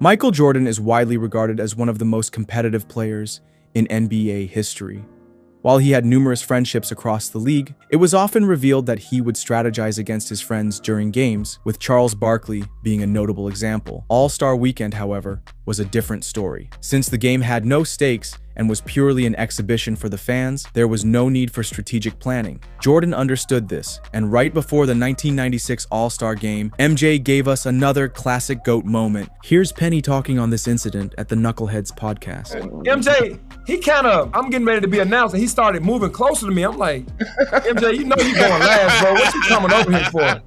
Michael Jordan is widely regarded as one of the most competitive players in NBA history. While he had numerous friendships across the league, it was often revealed that he would strategize against his friends during games, with Charles Barkley being a notable example. All-Star Weekend, however, was a different story. Since the game had no stakes and was purely an exhibition for the fans, there was no need for strategic planning. Jordan understood this, and right before the 1996 All-Star Game, MJ gave us another classic GOAT moment. Here's Penny talking on this incident at the Knuckleheads podcast. MJ, I'm getting ready to be announced, and he started moving closer to me. I'm like, MJ, you know you going last, bro. What you coming over here for?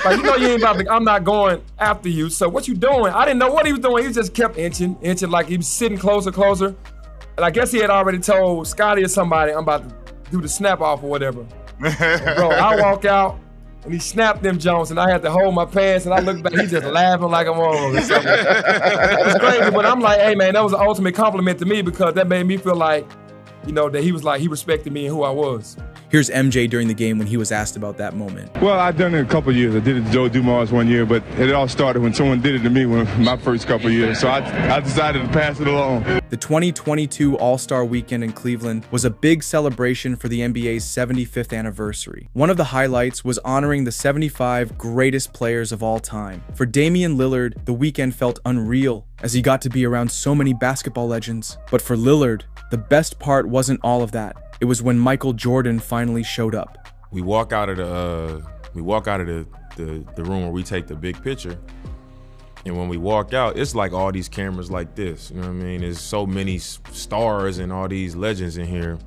Like, you know you ain't about to, I'm not going after you, so what you doing? I didn't know what he was doing. He just kept inching, like he was sitting closer. And I guess he had already told Scotty or somebody, I'm about to do the snap off or whatever. Bro, I walk out, and he snapped them Jones, and I had to hold my pants, and I looked back, he just laughing like I'm on or something. It was crazy, but I'm like, hey man, that was an ultimate compliment to me because that made me feel like, you know, that he was like, he respected me and who I was. Here's MJ during the game when he was asked about that moment. Well, I've done it a couple of years. I did it to Joe Dumars one year, but it all started when someone did it to me my first couple of years. So I decided to pass it along. The 2022 All-Star Weekend in Cleveland was a big celebration for the NBA's 75th anniversary. One of the highlights was honoring the 75 greatest players of all time. For Damian Lillard, the weekend felt unreal as he got to be around so many basketball legends. But for Lillard, the best part wasn't all of that. It was when Michael Jordan finally showed up. We walk out of the room where we take the big picture, and when we walk out, it's like all these cameras like this. You know what I mean? There's so many stars and all these legends in here,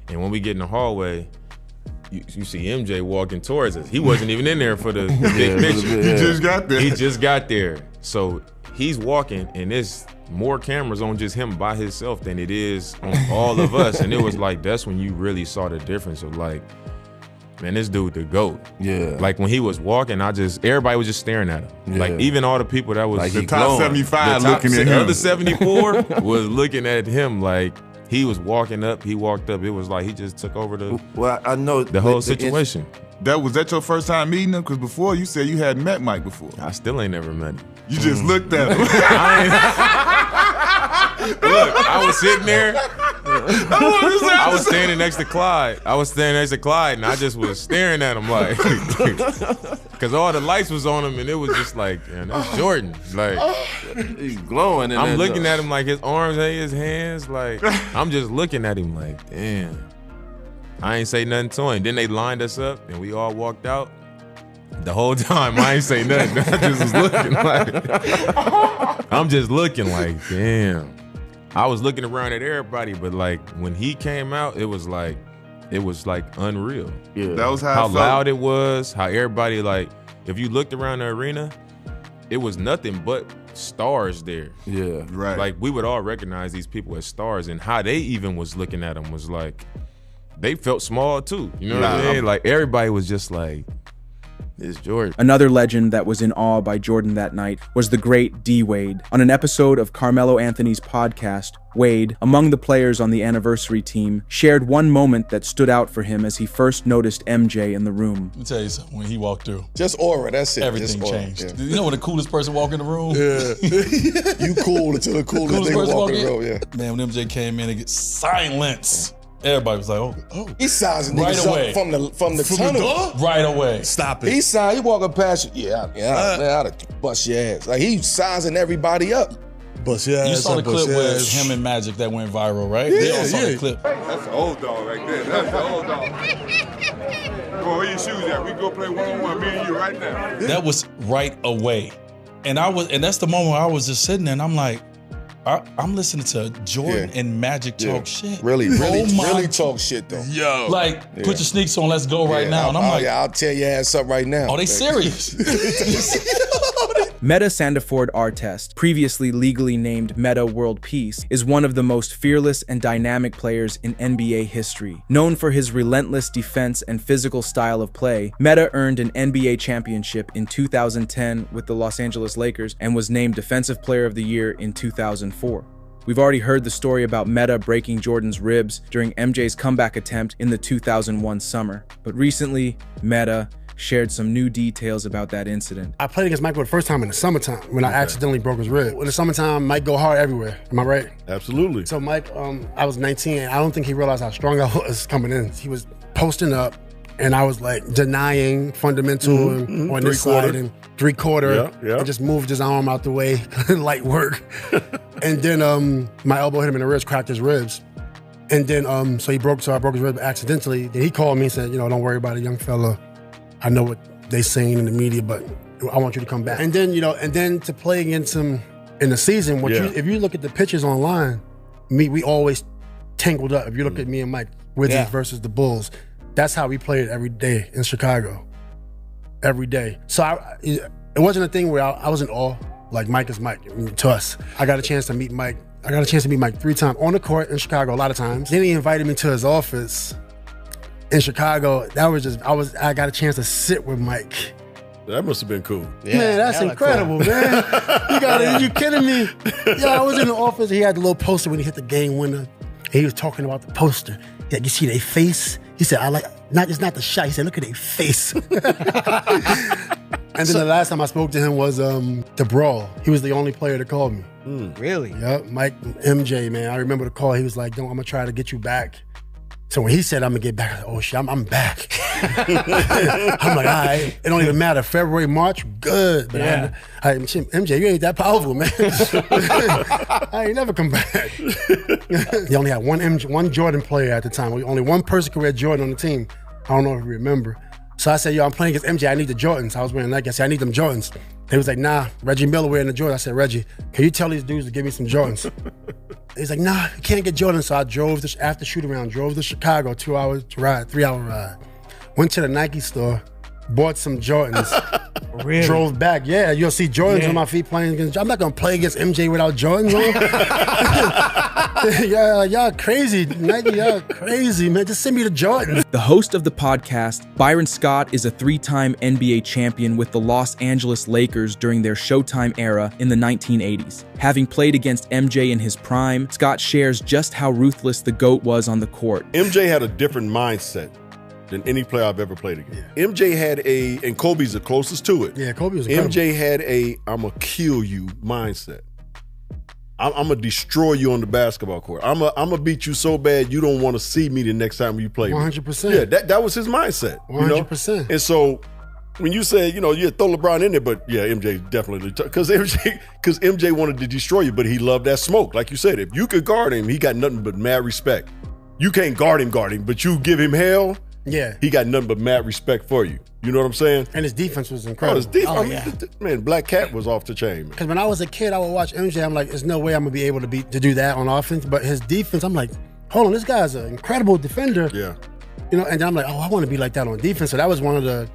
and when we get in the hallway, you see MJ walking towards us. He wasn't even in there for the big picture. He just got there. He just got there. So he's walking, and there's more cameras on just him by himself than it is on all of us. And it was like, that's when you really saw the difference of like, man, this dude the GOAT. Yeah. Like when he was walking, everybody was just staring at him. Yeah. Like even all the people that was like the top 75 looking at him. The other 74 was looking at him like he was walking up, he walked up. It was like he just took over I know the whole situation. Was that your first time meeting him? Because before you said you hadn't met Mike before. I still ain't never met him. You just looked at him. Look, I was sitting there. I was standing next to Clyde. And I just was staring at him like, because all the lights was on him, and it was just like, man, that's Jordan. Like, he's glowing. I'm looking at him like his arms ain't his hands. Like, I'm just looking at him like, damn. I ain't say nothing to him. Then they lined us up, and we all walked out. The whole time, I ain't say nothing. I just was looking like, I'm just looking like, damn. I was looking around at everybody, but like when he came out, it was like unreal. Yeah, that was how loud it was. How everybody, like, if you looked around the arena, it was nothing but stars there. Yeah, right. Like we would all recognize these people as stars, and how they even was looking at them was like, they felt small too. You know what I mean? Like everybody was just like, it's Jordan. Another legend that was in awe by Jordan that night was the great D. Wade. On an episode of Carmelo Anthony's podcast, Wade, among the players on the anniversary team, shared one moment that stood out for him as he first noticed MJ in the room. Let me tell you something, when he walked through. Just aura, that's it. Everything changed. Yeah. You know when the coolest person walk in the room? Yeah. You cool until the coolest nigga walk in the room, yeah. Man, when MJ came in and get silence. Everybody was like, oh. He's sizing niggas up from the tunnel. Right away. Stop it. He walking past you. Yeah, I'd bust your ass. Like he's sizing everybody up. Bust your ass. You saw the clip with him and Magic that went viral, right? Yeah, they all saw the clip. That's an old dog right there. That's an old dog. Come on, where your shoes at? We go play one-on-one, me and you right now. That was right away. And that's the moment where I was just sitting there and I'm like, I'm listening to Jordan and Magic talk shit. Really talk shit though. Yo. Like, put your sneaks on, let's go right now. And I'm like, I'll tear your ass up right now. Oh, they serious? Meta Sandiford Artest, previously legally named Meta World Peace, is one of the most fearless and dynamic players in NBA history. Known for his relentless defense and physical style of play, Meta earned an NBA championship in 2010 with the Los Angeles Lakers and was named Defensive Player of the Year in 2004. We've already heard the story about Meta breaking Jordan's ribs during MJ's comeback attempt in the 2001 summer. But recently, Meta, shared some new details about that incident. I played against Mike for the first time in the summertime when I accidentally broke his rib. In the summertime, Mike go hard everywhere. Am I right? Absolutely. So Mike, I was 19, and I don't think he realized how strong I was coming in. He was posting up, and I was like denying fundamental on this side and three-quarter, and just moved his arm out the way, light work. And then my elbow hit him in the ribs, cracked his ribs. And then, so I broke his rib accidentally. Then he called me and said, don't worry about it, young fella. I know what they saying in the media, but I want you to come back. And then, and then to play against him in the season, if you look at the pictures online, we always tangled up. If you look at me and Mike, Wizards versus the Bulls, that's how we played every day in Chicago. Every day. So it wasn't a thing where I was in awe. Like Mike is Mike to us. I got a chance to meet Mike 3 times on the court in Chicago a lot of times. Then he invited me to his office in Chicago. I got a chance to sit with Mike. That must have been cool. Yeah, man, that's incredible, cool. Man. You kidding me? Yeah, I was in the office. He had the little poster when he hit the game winner. And he was talking about the poster. Yeah, you see their face? He said, it's not the shot. He said, look at their face. And then the last time I spoke to him was the brawl. He was the only player that called me. Really? Yep, Mike, MJ, man. I remember the call. He was like, I'm going to try to get you back. So when he said, I'm going to get back, I was like, oh, shit, I'm back. I'm like, all right. It don't even matter. February, March, good. But MJ, you ain't that powerful, man. I ain't never come back. He only had one Jordan player at the time. Only one person could wear Jordan on the team. I don't know if you remember. So I said, I'm playing against MJ. I need the Jordans. I was wearing Nike. I said, I need them Jordans. He was like, nah, Reggie Miller wearing the Jordans. I said, Reggie, can you tell these dudes to give me some Jordans? He's like, nah, you can't get Jordans. So I drove after shoot around, drove to Chicago, 3 hour ride. Went to the Nike store, bought some Jordans. Really? Drove back. Yeah, you'll see Jordans on my feet playing against. I'm not gonna play against MJ without Jordans on. Y'all crazy. Nike, y'all crazy, man. Just send me the Jordans. The host of the podcast, Byron Scott, is a 3-time NBA champion with the Los Angeles Lakers during their Showtime era in the 1980s. Having played against MJ in his prime, Scott shares just how ruthless the GOAT was on the court. MJ had a different mindset than any player I've ever played against. Yeah. MJ had and Kobe's the closest to it. Yeah, Kobe was incredible. MJ had I'ma kill you mindset. I'm gonna destroy you on the basketball court. I'm gonna beat you so bad you don't want to see me the next time you play 100%. Me. Yeah, that was his mindset. 100%. And so when you said, you throw LeBron in there, but yeah, MJ definitely, because MJ wanted to destroy you, but he loved that smoke. Like you said, if you could guard him, he got nothing but mad respect. You can't guard him, but you give him hell. Yeah, he got nothing but mad respect for you. You know what I'm saying? And his defense was incredible. His defense, man, Black Cat was off the chain. Because when I was a kid, I would watch MJ. I'm like, there's no way I'm gonna be able to do that on offense. But his defense, I'm like, hold on, this guy's an incredible defender. Yeah. And then I'm like, I want to be like that on defense. So that was one of the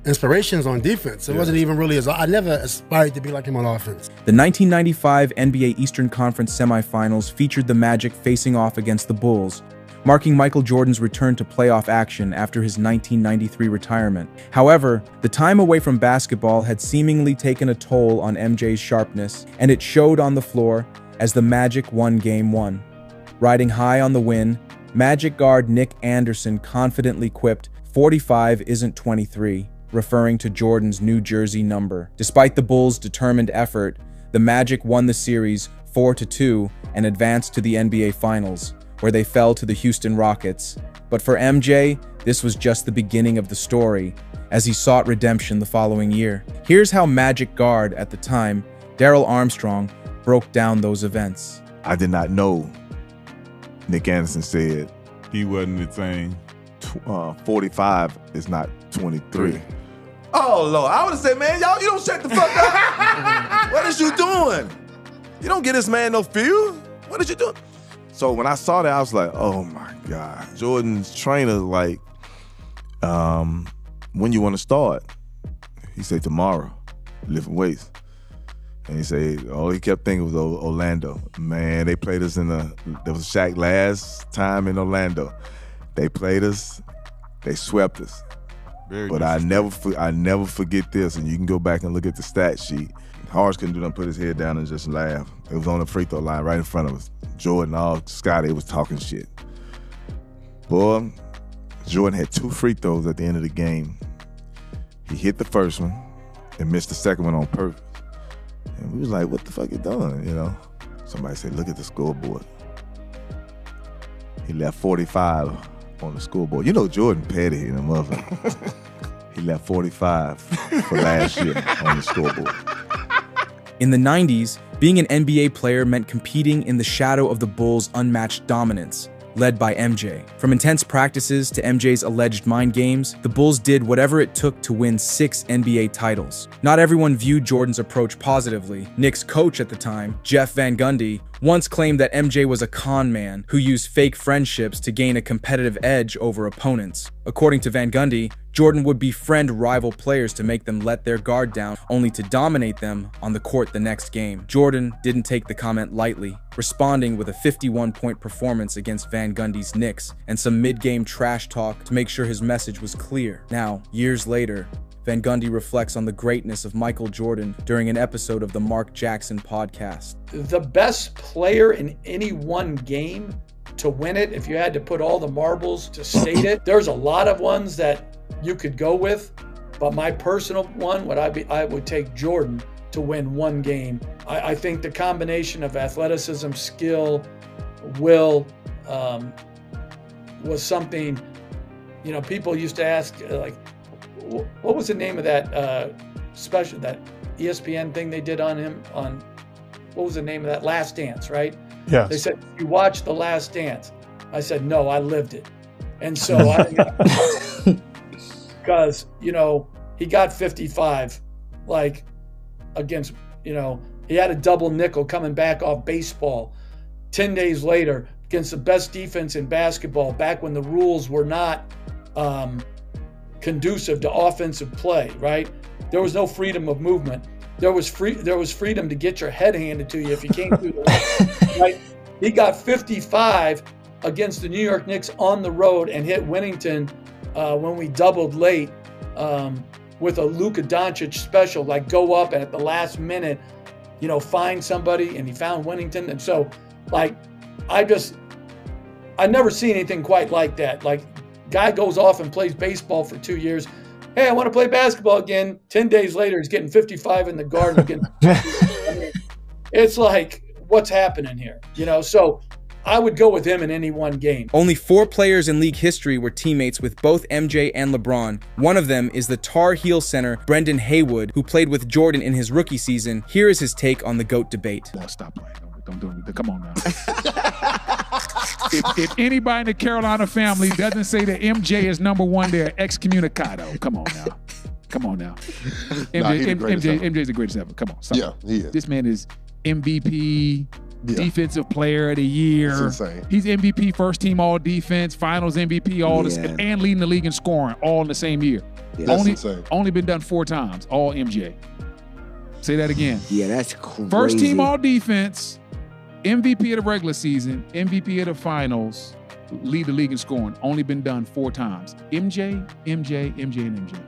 inspirations on defense. It wasn't even really I never aspired to be like him on offense. The 1995 NBA Eastern Conference semifinals featured the Magic facing off against the Bulls, marking Michael Jordan's return to playoff action after his 1993 retirement. However, the time away from basketball had seemingly taken a toll on MJ's sharpness, and it showed on the floor as the Magic won Game 1. Riding high on the win, Magic guard Nick Anderson confidently quipped, 45 isn't 23, referring to Jordan's New Jersey number. Despite the Bulls' determined effort, the Magic won the series 4-2 and advanced to the NBA Finals, where they fell to the Houston Rockets. But for MJ, this was just the beginning of the story, as he sought redemption the following year. Here's how Magic guard at the time, Darrell Armstrong, broke down those events. I did not know. Nick Anderson said he wasn't the thing. 45 is not 23. Oh, Lord. I would have said, man, y'all, you don't shut the fuck up. What is you doing? You don't get this man no feel. What is you doing? So when I saw that, I was like, oh my God. Jordan's trainer, like, when you want to start? He said, tomorrow, lifting weights. And he said, all he kept thinking was Orlando. Man, they played us there was Shaq last time in Orlando. They played us, they swept us. But I never forget this, and you can go back and look at the stat sheet. Horace couldn't do nothing, put his head down and just laugh. It was on the free throw line right in front of us. Jordan, Scotty was talking shit. Boy, Jordan had 2 free throws at the end of the game. He hit the first one and missed the second one on purpose. And we was like, what the fuck you doing, you know? Somebody said, look at the scoreboard. He left 45 on the scoreboard. You know Jordan petty in the motherfucker. He left 45 for last year on the scoreboard. In the 90s, being an NBA player meant competing in the shadow of the Bulls' unmatched dominance, led by MJ. From intense practices to MJ's alleged mind games, the Bulls did whatever it took to win 6 NBA titles. Not everyone viewed Jordan's approach positively. Knicks coach at the time, Jeff Van Gundy, once claimed that MJ was a con man who used fake friendships to gain a competitive edge over opponents. According to Van Gundy, Jordan would befriend rival players to make them let their guard down, only to dominate them on the court the next game. Jordan didn't take the comment lightly, responding with a 51-point performance against Van Gundy's Knicks and some mid-game trash talk to make sure his message was clear. Now, years later, Van Gundy reflects on the greatness of Michael Jordan during an episode of the Mark Jackson podcast. The best player in any one game to win it, if you had to put all the marbles to state it, there's a lot of ones that you could go with, but my personal one, I would take Jordan to win one game. I think the combination of athleticism, skill, will was something, you know, people used to ask, like, what was the name of that special, that ESPN thing they did on him, on, what was the name of that? Last Dance, right? Yes. They said, you watched The Last Dance. I said, no, I lived it. And so because, you know, he got 55, like, against, you know, he had a double nickel coming back off baseball. 10 days later, against the best defense in basketball, back when the rules were not conducive to offensive play, right? There was no freedom of movement. There was freedom to get your head handed to you if you came through the line, right? He got 55 against the New York Knicks on the road and hit Winnington when we doubled late with a Luka Doncic special, like go up and at the last minute, you know, find somebody, and he found Winnington. And so, like, I never seen anything quite like that. Like, guy goes off and plays baseball for 2 years. Hey, I want to play basketball again. 10 days later, he's getting 55 in the garden again. I mean, it's like, what's happening here? You know, so I would go with him in any one game. Only 4 players in league history were teammates with both MJ and LeBron. One of them is the Tar Heel center Brendan Haywood, who played with Jordan in his rookie season. Here is his take on the GOAT debate. No, stop playing. Don't do it. Come on now. if anybody in the Carolina family doesn't say that MJ is #1, they're excommunicado. Come on now. MJ's the greatest ever. Come on. Stop. Yeah, he is. This man is MVP, Defensive Player of the Year. That's insane. He's MVP, first team all defense, finals MVP, and leading the league in scoring all in the same year. Yeah, that's insane. Only been done 4 times, all MJ. Say that again. Yeah, that's crazy. First team all defense, MVP of the regular season, MVP of the finals, lead the league in scoring. Only been done 4 times. MJ, and MJ.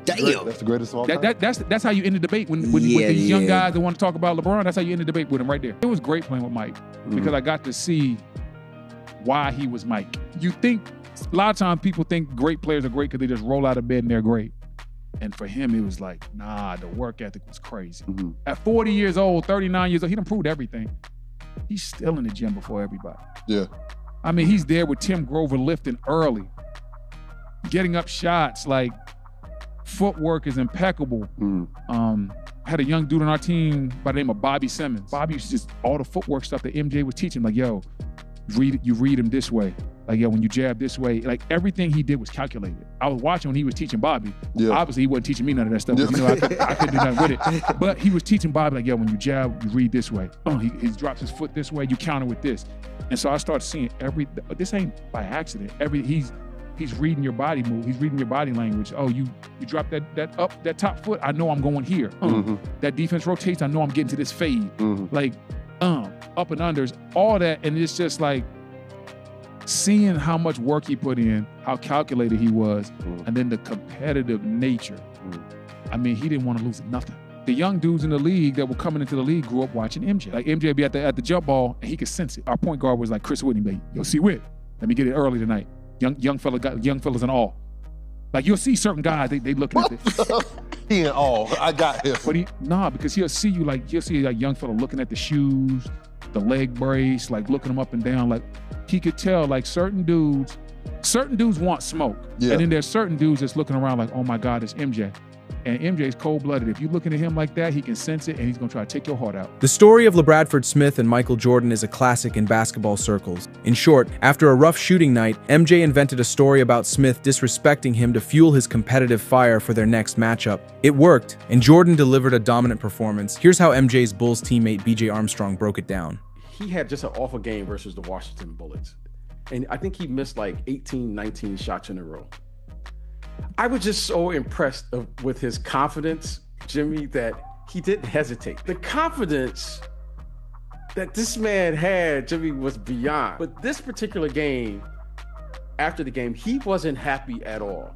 Damn. That's the greatest of all time. That's how you end the debate when with these young guys that want to talk about LeBron. That's how you end the debate with him right there. It was great playing with Mike because I got to see why he was Mike. You think a lot of times people think great players are great because they just roll out of bed and they're great. And for him, it was like, nah, the work ethic was crazy. At 40 years old, 39 years old, he done proved everything. He's still in the gym before everybody. Yeah. I mean, he's there with Tim Grover lifting early, getting up shots, like footwork is impeccable. Had a young dude on our team by the name of Bobby Simmons. Bobby used to just, all the footwork stuff that MJ was teaching, like, yo, you read him this way. Like, yo, when you jab this way, like everything he did was calculated. I was watching when he was teaching Bobby. Yeah. Obviously, he wasn't teaching me none of that stuff. You know, I couldn't do nothing with it. But he was teaching Bobby, like, yo, when you jab, you read this way. He drops his foot this way, you counter with this. And so I started seeing this ain't by accident. He's reading your body move. He's reading your body language. Oh, you drop that top foot. I know I'm going here. That defense rotates. I know I'm getting to this fade. Like, up and unders, all that. And it's just like seeing how much work he put in, how calculated he was, and then the competitive nature. I mean, he didn't want to lose nothing. The young dudes in the league that were coming into the league grew up watching MJ. Like, MJ would be at the jump ball, and he could sense it. Our point guard was like Chris Whitney, like, yo, see Whit, let me get it early tonight. Young fellas in all. Like you'll see certain guys, they looking at this. He in awe. I got him. But because he'll see a young fella looking at the shoes, the leg brace, like looking them up and down. Like he could tell, like certain dudes want smoke. Yeah. And then there's certain dudes that's looking around like, oh my God, it's MJ. And MJ's cold-blooded. If you're looking at him like that, he can sense it and he's gonna try to take your heart out. The story of LeBradford Smith and Michael Jordan is a classic in basketball circles. In short, after a rough shooting night, MJ invented a story about Smith disrespecting him to fuel his competitive fire for their next matchup. It worked, and Jordan delivered a dominant performance. Here's how MJ's Bulls teammate BJ Armstrong broke it down. He had just an awful game versus the Washington Bullets. And I think he missed like 18, 19 shots in a row. I was just so impressed with his confidence, Jimmy, that he didn't hesitate. The confidence that this man had, Jimmy, was beyond. But this particular game, after the game, he wasn't happy at all.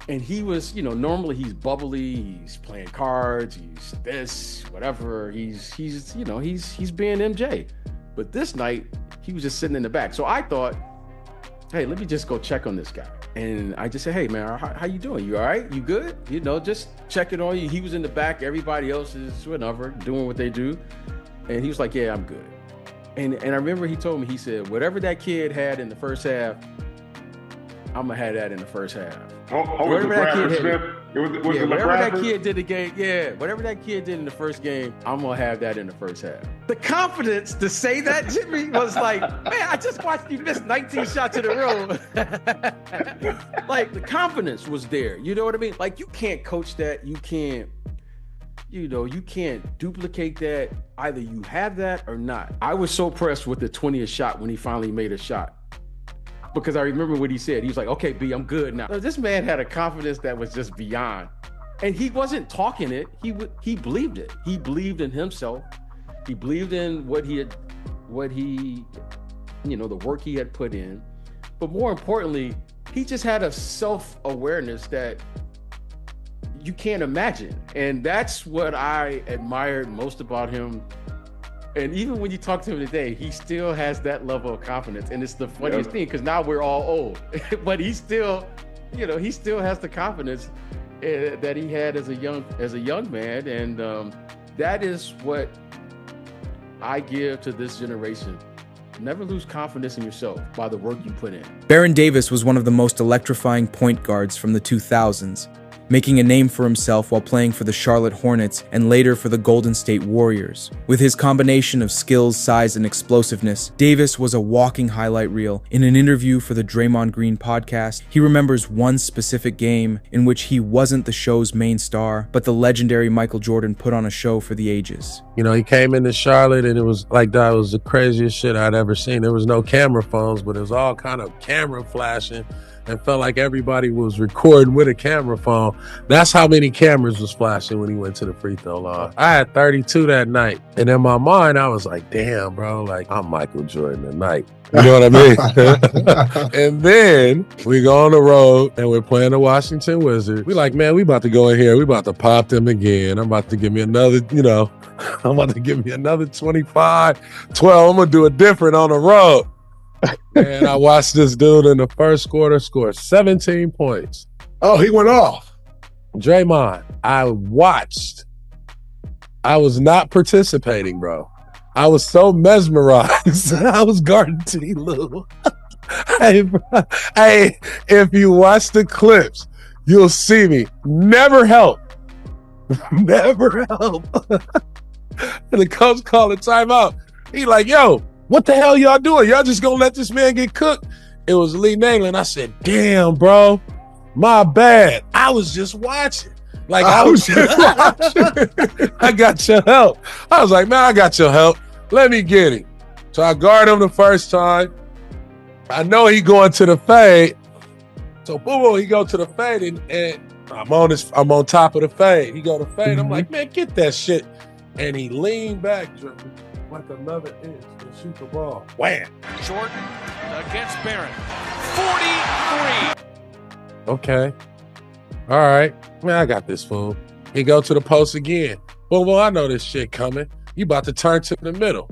And he was, normally he's bubbly, he's playing cards, he's this, whatever. He's being MJ. But this night, he was just sitting in the back. So I thought, hey, let me just go check on this guy. And I just said, hey, man, how you doing? You all right? You good? Just checking on you. He was in the back. Everybody else is, whatever, doing what they do. And he was like, yeah, I'm good. And I remember he told me, he said, whatever that kid had in the first half, I'm going to have that in the first half. Whatever that kid did the game, whatever that kid did in the first game, I'm going to have that in the first half. The confidence to say that, Jimmy, was like, man, I just watched you miss 19 shots in a row. Like, the confidence was there. You know what I mean? Like, you can't coach that. You can't duplicate that. Either you have that or not. I was so impressed with the 20th shot when he finally made a shot. Because I remember what he said. He was like, okay, B, I'm good now. This man had a confidence that was just beyond. And he wasn't talking it. He believed it. He believed in himself. He believed in the work he had put in. But more importantly, he just had a self-awareness that you can't imagine. And that's what I admired most about him. And even when you talk to him today, he still has that level of confidence. And it's the funniest thing, because now we're all old, but he still has the confidence that he had as a young man. And that is what I give to this generation. Never lose confidence in yourself by the work you put in. Baron Davis was one of the most electrifying point guards from the 2000s, making a name for himself while playing for the Charlotte Hornets and later for the Golden State Warriors. With his combination of skills, size, and explosiveness, Davis was a walking highlight reel. In an interview for the Draymond Green podcast, he remembers one specific game in which he wasn't the show's main star, but the legendary Michael Jordan put on a show for the ages. He came into Charlotte and it was like that was the craziest shit I'd ever seen. There was no camera phones, but it was all kind of camera flashing. And felt like everybody was recording with a camera phone. That's how many cameras was flashing when he went to the free throw line. I had 32 that night. And in my mind, I was like, damn, bro, like I'm Michael Jordan tonight. You know what I mean? And then we go on the road and we're playing the Washington Wizards. We like, man, we about to go in here. We about to pop them again. I'm about to give me another, I'm about to give me another 25, 12. I'm going to do it different on the road. And I watched this dude in the first quarter score 17 points. Oh, he went off. Draymond, I watched. I was not participating, bro. I was so mesmerized. I was guarding T. Lou. Hey, if you watch the clips, you'll see me. Never help. Never help. And the coach called a timeout. He like, yo, what the hell y'all doing? Y'all just gonna let this man get cooked? It was Lee Nayland. I said, damn, bro, my bad. I was just watching. Like I was just watching. I got your help. I was like, man, I got your help. Let me get him. So I guard him the first time. I know he going to the fade. So boom, he go to the fade and I'm on top of the fade. He go to fade. I'm like, man, get that shit. And he leaned back, like another inch. Shoot the ball. Wham! Jordan against Barron. 43. Okay. All right. Man, I got this fool. He go to the post again. Well, I know this shit coming. You about to turn to the middle.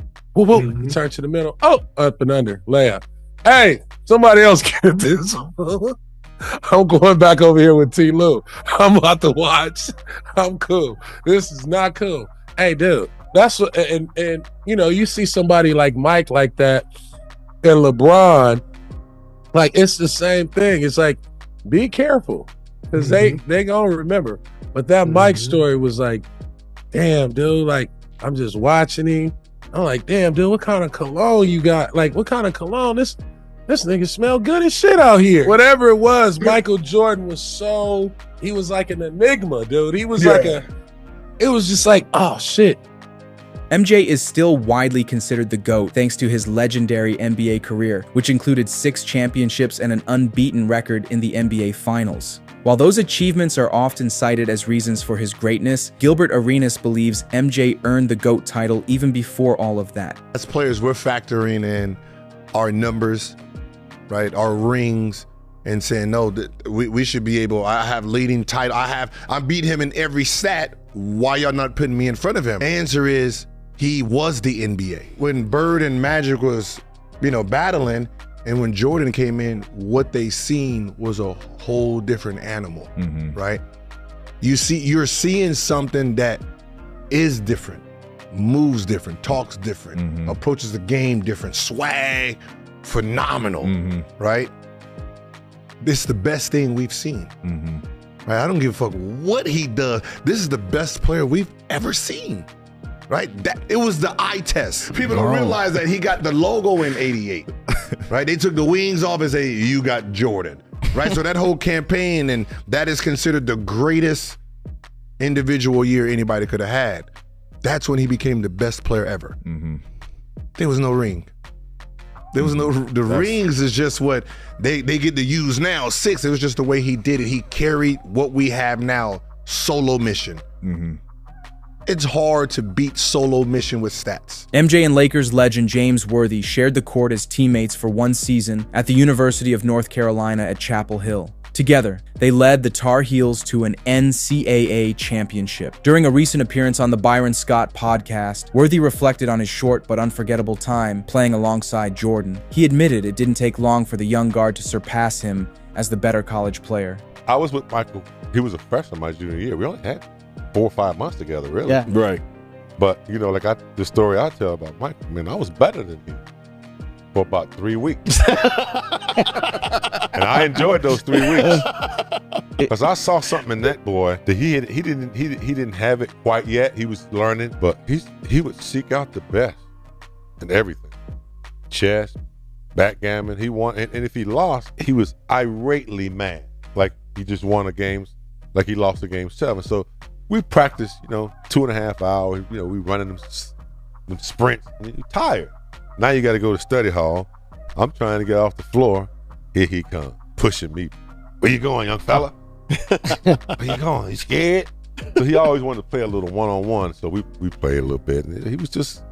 Turn to the middle. Oh, up and under. Layup. Hey, somebody else get this. I'm going back over here with T. Lou. I'm about to watch. I'm cool. This is not cool. Hey, dude, that's what, and you know, you see somebody like Mike like that and LeBron, like it's the same thing. It's like, be careful because they gonna remember. But that Mike story was like, damn, dude, like I'm just watching him. I'm like, damn, dude, what kind of cologne you got? Like, what kind of cologne? This nigga smell good as shit out here. Whatever it was, Michael Jordan was he was like an enigma, dude. He was like it was just like, oh shit. MJ is still widely considered the GOAT thanks to his legendary NBA career, which included 6 championships and an unbeaten record in the NBA Finals. While those achievements are often cited as reasons for his greatness, Gilbert Arenas believes MJ earned the GOAT title even before all of that. As players, we're factoring in our numbers, right? Our rings, and saying, no, we should be able, I have leading title, I beat him in every stat. Why y'all not putting me in front of him? The answer is, he was the NBA. When Bird and Magic was, battling, and when Jordan came in, what they seen was a whole different animal, right? You're seeing something that is different, moves different, talks different, approaches the game different, swag, phenomenal, right? This is the best thing we've seen. Right? I don't give a fuck what he does. This is the best player we've ever seen. Right? It was the eye test. People don't realize that he got the logo in '88. Right? They took the wings off and say, you got Jordan. Right? So that whole campaign, and that is considered the greatest individual year anybody could have had. That's when he became the best player ever. There was no ring. There was no, rings is just what they get to use now. 6, it was just the way he did it. He carried what we have now, solo mission. It's hard to beat solo mission with stats. MJ and Lakers legend James Worthy shared the court as teammates for one season at the University of North Carolina at Chapel Hill. Together, they led the Tar Heels to an NCAA championship. During a recent appearance on the Byron Scott podcast, Worthy reflected on his short but unforgettable time playing alongside Jordan. He admitted it didn't take long for the young guard to surpass him as the better college player. I was with Michael. He was a freshman my junior year. We only had 4 or 5 months together, really. Yeah. Right. But, like the story I tell about Michael, man, I was better than him for about 3 weeks. And I enjoyed those 3 weeks because I saw something in that boy that he didn't have it quite yet. He was learning, but he would seek out the best in everything. Chess, backgammon, he won, and if he lost, he was irately mad, like he just won a game, like he lost a game 7. So we practiced, 2.5 hours. We running them sprints. And you're tired. Now you got to go to study hall. I'm trying to get off the floor. Here he comes, pushing me. Where you going, young fella? Where you going? You scared? So he always wanted to play a little one-on-one. So we played a little bit. And he was just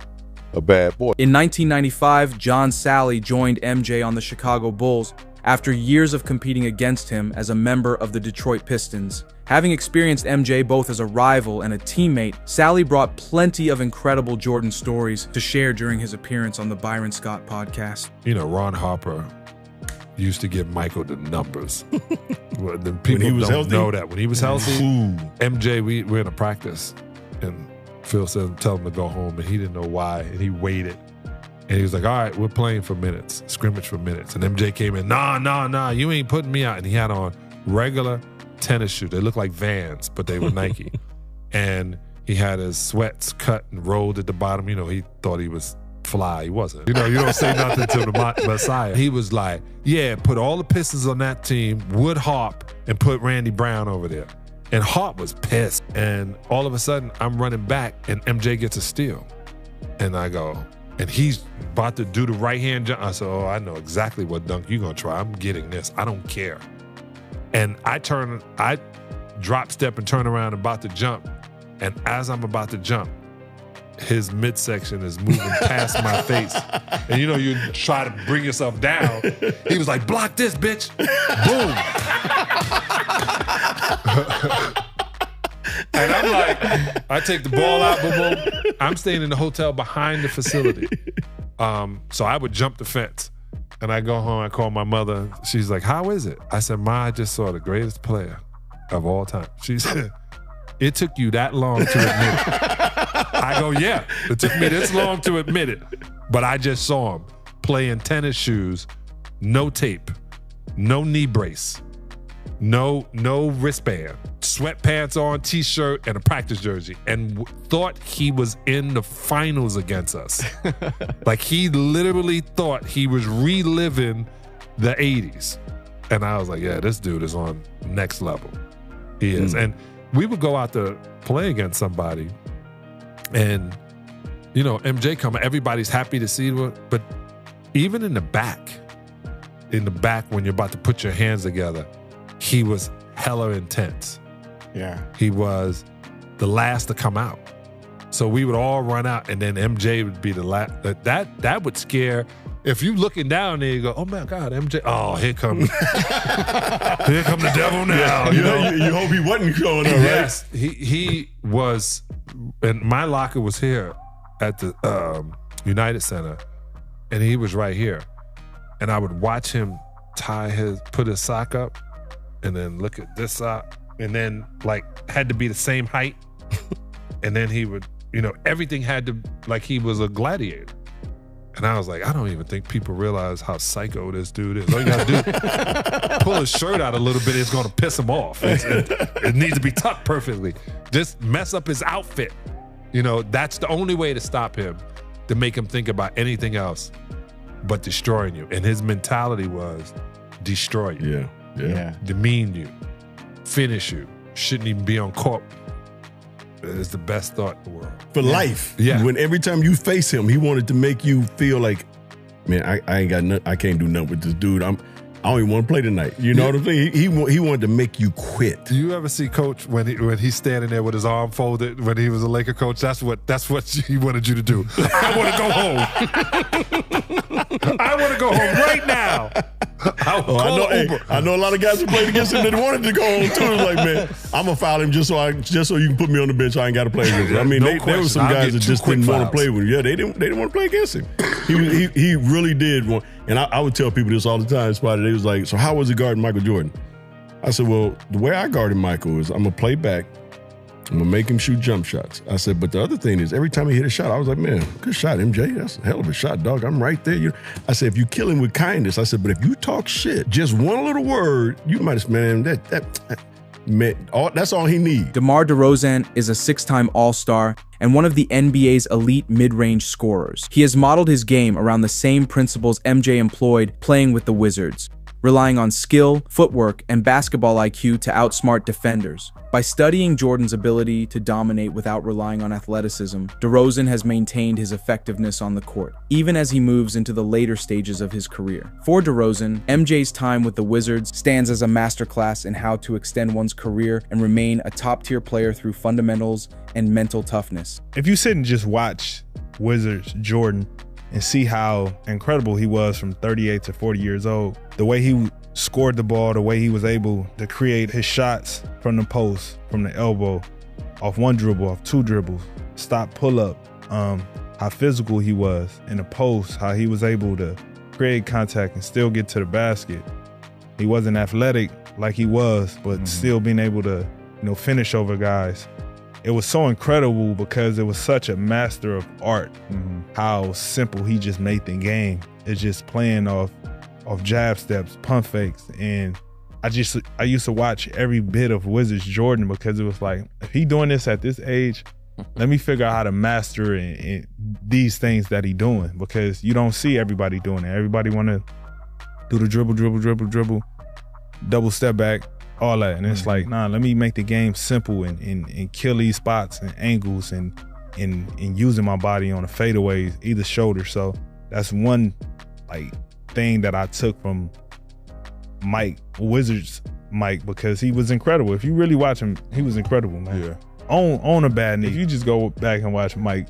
a bad boy. In 1995, John Sally joined MJ on the Chicago Bulls after years of competing against him as a member of the Detroit Pistons. Having experienced MJ both as a rival and a teammate, Sally brought plenty of incredible Jordan stories to share during his appearance on the Byron Scott podcast. Ron Harper used to give Michael the numbers. The people he was don't healthy? know that. When he was healthy, MJ, we're in a practice, and Phil said, tell him to go home, and he didn't know why, and he waited. And he was like, all right, we're playing for minutes, scrimmage for minutes. And MJ came in, nah, you ain't putting me out. And he had on regular tennis shoes. They looked like Vans, but they were Nike. And he had his sweats cut and rolled at the bottom. He thought he was fly. He wasn't. You don't say nothing to the Messiah. He was like, yeah, put all the Pistons on that team, Wood Harp, and put Randy Brown over there. And Harp was pissed. And all of a sudden, I'm running back, and MJ gets a steal. And I go, and he's about to do the right-hand jump. I said, I know exactly what dunk you're going to try. I'm getting this. I don't care. And I drop step and turn around and about to jump. And as I'm about to jump, his midsection is moving past my face. And you try to bring yourself down. He was like, block this, bitch. Boom. And I'm like, I take the ball out, boom. I'm staying in the hotel behind the facility. So I would jump the fence. And I go home, I call my mother. She's like, how is it? I said, Ma, I just saw the greatest player of all time. She said, it took you that long to admit it. I go, yeah, it took me this long to admit it. But I just saw him playing tennis shoes, no tape, no knee brace, no wristband, sweatpants on, t-shirt, and a practice jersey, and thought he was in the finals against us. Like, he literally thought he was reliving the 80s. And I was like, yeah, this dude is on next level. He is. And we would go out to play against somebody, and, you know, MJ coming, everybody's happy to see him, but even in the back when you're about to put your hands together, he was hella intense. Yeah. He was the last to come out. So we would all run out, and then MJ would be the last. That would scare. If you looking down there, you go, oh my God, MJ. Oh, here come the devil now. Yeah, you hope he wasn't showing up, right? Yes, he was, and my locker was here at the United Center, and he was right here. And I would watch him put his sock up, and then look at this sock, and then like had to be the same height. And then he would, you know, everything had to, like he was a gladiator. And I was like, I don't even think people realize how psycho this dude is. All you gotta do, pull his shirt out a little bit, it's gonna piss him off. It needs to be tucked perfectly. Just mess up his outfit. You know, that's the only way to stop him, to make him think about anything else but destroying you. And his mentality was destroy you. Yeah. Demean you. Finish you. Shouldn't even be on court. It's the best thought in the world. For life. Yeah. When every time you face him, he wanted to make you feel like, man, I ain't got nothing, I can't do nothing with this dude. I don't even want to play tonight. You know what I'm saying? He wanted to make you quit. Do you ever see Coach when he's standing there with his arm folded when he was a Laker coach? That's what he wanted you to do. I want to go home. I want to go home right now. I know a lot of guys who played against him that wanted to go home too. It was like, man, I'm gonna foul him just so you can put me on the bench. I ain't got to play against him. I mean, there were some guys that just didn't want to play with him. Yeah, they didn't want to play against him. He really did want. And I would tell people this all the time. Spotty, they was like, so how was it guarding Michael Jordan? I said, well, the way I guarded Michael is I'm gonna play back. I'm gonna make him shoot jump shots. I said, but the other thing is, every time he hit a shot, I was like, man, good shot, MJ. That's a hell of a shot, dog. I'm right there. I said, if you kill him with kindness, I said, but if you talk shit, just one little word, you might have, man, that's all he needs. DeMar DeRozan is a 6-time All-Star and one of the NBA's elite mid-range scorers. He has modeled his game around the same principles MJ employed playing with the Wizards, relying on skill, footwork, and basketball IQ to outsmart defenders. By studying Jordan's ability to dominate without relying on athleticism, DeRozan has maintained his effectiveness on the court, even as he moves into the later stages of his career. For DeRozan, MJ's time with the Wizards stands as a masterclass in how to extend one's career and remain a top-tier player through fundamentals and mental toughness. If you sit and just watch Wizards Jordan and see how incredible he was from 38 to 40 years old, the way he scored the ball, the way he was able to create his shots from the post, from the elbow, off one dribble, off two dribbles, stop, pull up, how physical he was in the post, how he was able to create contact and still get to the basket. He wasn't athletic like he was, but still being able to, finish over guys. It was so incredible because it was such a master of art, how simple he just made the game. It's just playing off jab steps, pump fakes. And I used to watch every bit of Wizards Jordan because it was like, if he doing this at this age, let me figure out how to master these things that he doing, because you don't see everybody doing it. Everybody want to do the dribble, double step back, all that. And it's like, nah, let me make the game simple and kill these spots and angles and using my body on the fadeaways, either shoulder. So that's one thing that I took from Wizards Mike, because he was incredible. If you really watch him, he was incredible, man. Yeah. On a bad knee. If you just go back and watch Mike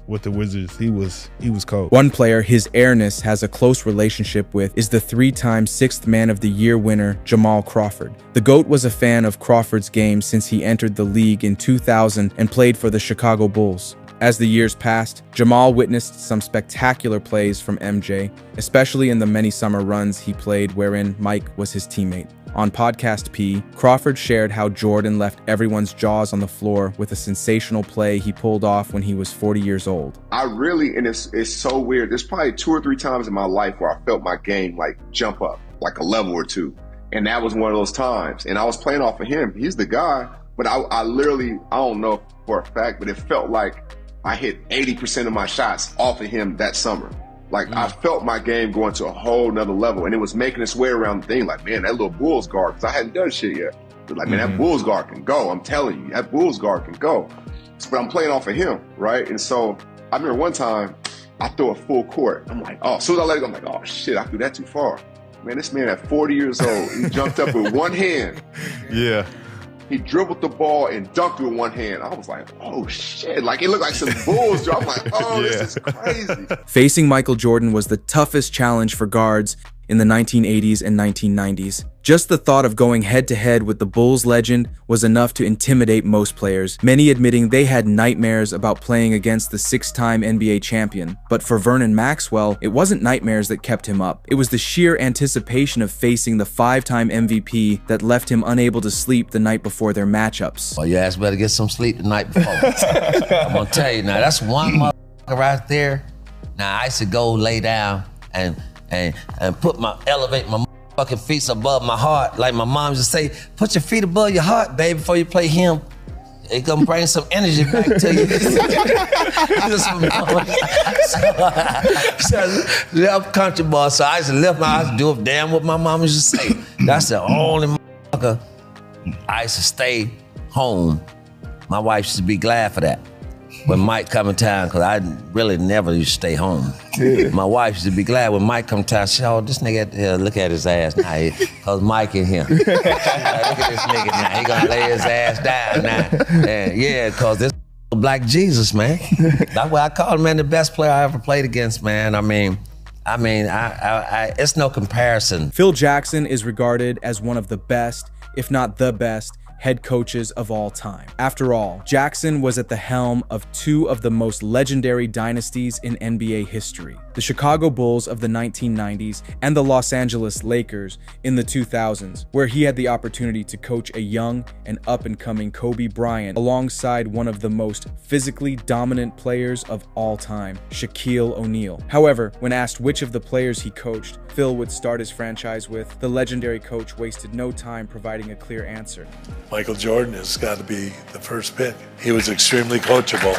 with the Wizards, he was cold. One player his airness has a close relationship with is the 3-time 6th Man of the Year winner, Jamal Crawford. The GOAT was a fan of Crawford's game since he entered the league in 2000 and played for the Chicago Bulls. As the years passed, Jamal witnessed some spectacular plays from MJ, especially in the many summer runs he played wherein Mike was his teammate. On Podcast P, Crawford shared how Jordan left everyone's jaws on the floor with a sensational play he pulled off when he was 40 years old. I really, and it's so weird, there's probably 2 or 3 times in my life where I felt my game like jump up, like a level or two. And that was one of those times. And I was playing off of him. He's the guy, but I literally, I don't know for a fact, but it felt like I hit 80% of my shots off of him that summer. Like I felt my game going to a whole nother level, and it was making its way around the thing. Like, man, that little Bulls guard, because I hadn't done shit yet. But like, man, that Bulls guard can go. I'm telling you, that Bulls guard can go. But I'm playing off of him, right? And so I remember one time I threw a full court. I'm like, oh, as soon as I let it go, I'm like, oh shit, I threw that too far. Man, this man at 40 years old, he jumped up with one hand. Yeah. He dribbled the ball and dunked with one hand. I was like, oh shit. Like it looked like some Bulls. I'm like, oh, this is crazy. Facing Michael Jordan was the toughest challenge for guards in the 1980s and 1990s. Just the thought of going head-to-head with the Bulls legend was enough to intimidate most players, many admitting they had nightmares about playing against the 6-time NBA champion. But for Vernon Maxwell, it wasn't nightmares that kept him up. It was the sheer anticipation of facing the 5-time MVP that left him unable to sleep the night before their matchups. Well, your ass better get some sleep the night before. I'm gonna tell you now, that's one motherfucker right there. Now, I used to go lay down and elevate my fucking feet above my heart. Like my mom used to say, put your feet above your heart, baby, before you play him. It's gonna bring some energy back to you. So, I'm country boy, so I used to lift my eyes and do it damn what my mom used to say. That's the only motherfucker I used to stay home. My wife used to be glad for that. When Mike come in town, because I really never used to stay home. Yeah. My wife used to be glad when Mike come in town. She said, oh, this nigga, look at his ass now, because Mike in here. Like, look at this nigga now, he gonna lay his ass down now. And yeah, because this Black Jesus, man. That's why I call him, man, the best player I ever played against, man. I mean, it's no comparison. Phil Jackson is regarded as one of the best, if not the best, head coaches of all time. After all, Jackson was at the helm of 2 of the most legendary dynasties in NBA history, the Chicago Bulls of the 1990s and the Los Angeles Lakers in the 2000s, where he had the opportunity to coach a young and up-and-coming Kobe Bryant alongside one of the most physically dominant players of all time, Shaquille O'Neal. However, when asked which of the players he coached Phil would start his franchise with, the legendary coach wasted no time providing a clear answer. Michael Jordan has got to be the first pick. He was extremely coachable.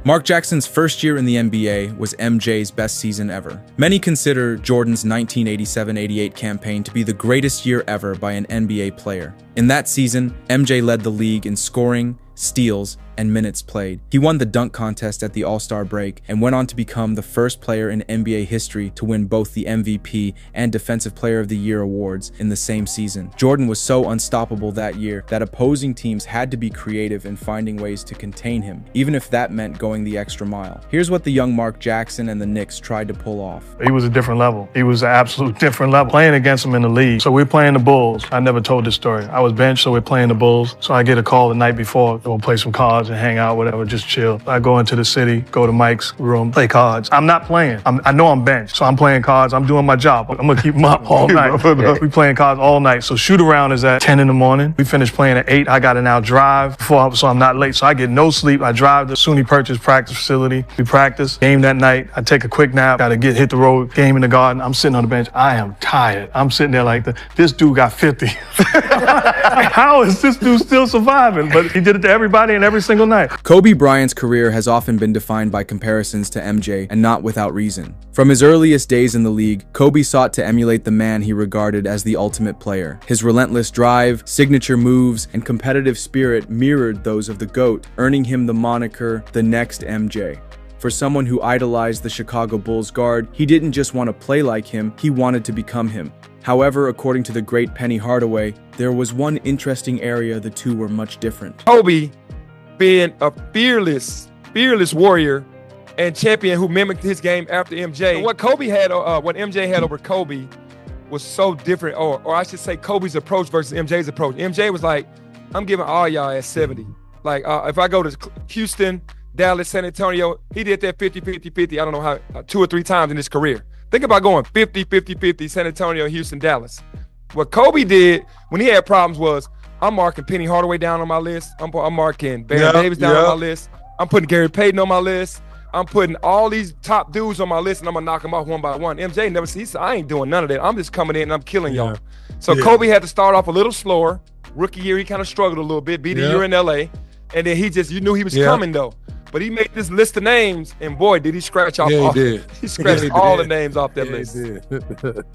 Mark Jackson's first year in the NBA was MJ's best season ever. Many consider Jordan's 1987-88 campaign to be the greatest year ever by an NBA player. In that season, MJ led the league in scoring, steals, and minutes played. He won the dunk contest at the All-Star break and went on to become the first player in NBA history to win both the MVP and Defensive Player of the Year awards in the same season. Jordan was so unstoppable that year that opposing teams had to be creative in finding ways to contain him, even if that meant going the extra mile. Here's what the young Mark Jackson and the Knicks tried to pull off. He was a different level. He was an absolute different level. Playing against him in the league. So we're playing the Bulls. I never told this story. I was benched, so we're playing the Bulls. So I get a call the night before. We'll play some cards and hang out, whatever, just chill. I go into the city, go to Mike's room, play cards. I'm not playing. I know I'm benched, so I'm playing cards. I'm doing my job. I'm gonna keep them up all night. We playing cards all night. So shoot around is at 10 in the morning. We finish playing at 8. I gotta now drive before, so I'm not late. So I get no sleep. I drive to SUNY Purchase practice facility. We practice. Game that night. I take a quick nap. Gotta hit the road. Game in the garden. I'm sitting on the bench. I am tired. I'm sitting there like this dude got 50. How is this dude still surviving? But he did it to everybody and every single night. Kobe Bryant's career has often been defined by comparisons to MJ, and not without reason. From his earliest days in the league, Kobe sought to emulate the man he regarded as the ultimate player. His relentless drive, signature moves, and competitive spirit mirrored those of the GOAT, earning him the moniker, the next MJ. For someone who idolized the Chicago Bulls guard, he didn't just want to play like him, he wanted to become him. However, according to the great Penny Hardaway, there was one interesting area the two were much different. Kobe, being a fearless warrior and champion who mimicked his game after MJ. What MJ had over Kobe was so different, or I should say Kobe's approach versus MJ's approach. MJ was like, I'm giving all y'all at 70. Like, if I go to Houston, Dallas, San Antonio, he did that 50-50-50, I don't know how, 2 or 3 times in his career. Think about going 50-50-50, San Antonio, Houston, Dallas. What Kobe did when he had problems was, I'm marking Penny Hardaway down on my list. I'm marking Baron Davis down on my list. I'm putting Gary Payton on my list. I'm putting all these top dudes on my list, and I'm gonna knock them off one by one. MJ never said, I ain't doing none of that. I'm just coming in and I'm killing y'all. So Kobe had to start off a little slower. Rookie year, he kind of struggled a little bit. Beat a year in LA. And then you knew he was coming though. But he made this list of names, and boy, did he scratch off all. He scratched all the names off that list. He did.